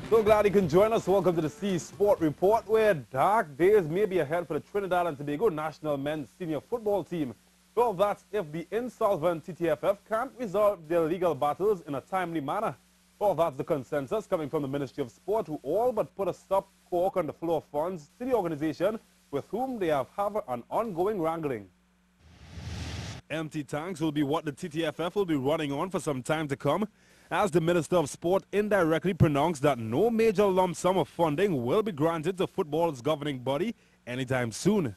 So glad you can join us. Welcome to the C Sport Report, where dark days may be ahead for the Trinidad and Tobago national men's senior football team. Well, that's if the insolvent TTFF can't resolve their legal battles in a timely manner. Well, that's the consensus coming from the Ministry of Sport, who all but put a stop fork on the flow of funds to the organization with whom they have an ongoing wrangling. Empty tanks will be what the TTFF will be running on for some time to come, as the Minister of Sport indirectly pronounced that no major lump sum of funding will be granted to football's governing body anytime soon.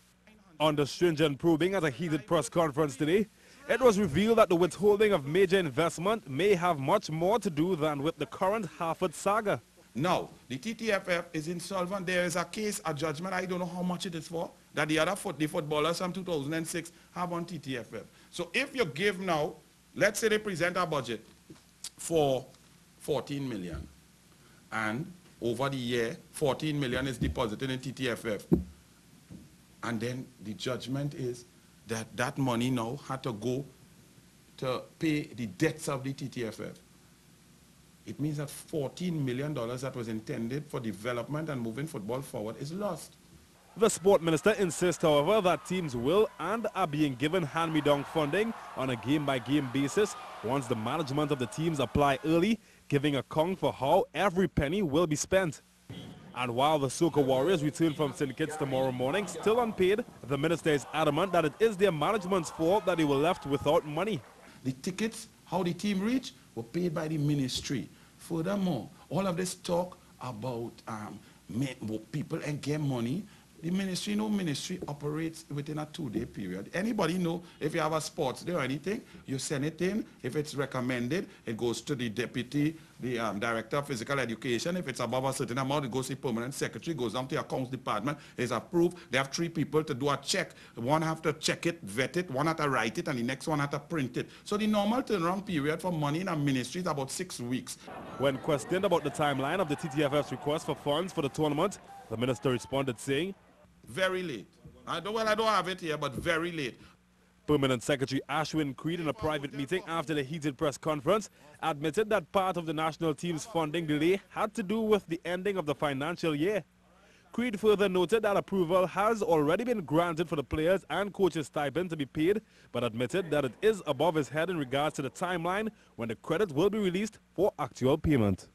Under stringent probing at a heated press conference today, it was revealed that the withholding of major investment may have much more to do than with the current Harvard saga. Now, the TTFF is insolvent. There is a case, a judgment, I don't know how much it is for, that the footballers from 2006 have on TTFF. So if you give now, let's say they present a budget for 14 million, and over the year, 14 million is deposited in TTFF. And then the judgment is that that money now had to go to pay the debts of the TTFF. It means that $14 million that was intended for development and moving football forward is lost. The sport minister insists, however, that teams will and are being given hand-me-down funding on a game-by-game basis once the management of the teams apply early, giving account for how every penny will be spent. And while the Soca Warriors return from St. Kitts tomorrow morning, still unpaid, the minister is adamant that it is their management's fault that they were left without money. The tickets, how the team reached, were paid by the ministry. Furthermore, all of this talk about people and get money, the ministry, no ministry operates within a 2-day period. Anybody know if you have a sports day or anything, you send it in. If it's recommended, it goes to the deputy, the director of physical education. If it's above a certain amount, it goes to the permanent secretary, goes down to the accounts department, it's approved. They have 3 people to do a check. One have to check it, vet it, one have to write it, and the next one have to print it. So the normal turnaround period for money in a ministry is about 6 weeks. When questioned about the timeline of the TTFF's request for funds for the tournament, the minister responded saying, very late. I don't have it here, but very late. Permanent Secretary Ashwin Creed, in a private meeting after the heated press conference, admitted that part of the national team's funding delay had to do with the ending of the financial year. Creed further noted that approval has already been granted for the players and coaches' stipend to be paid, but admitted that it is above his head in regards to the timeline when the credit will be released for actual payment.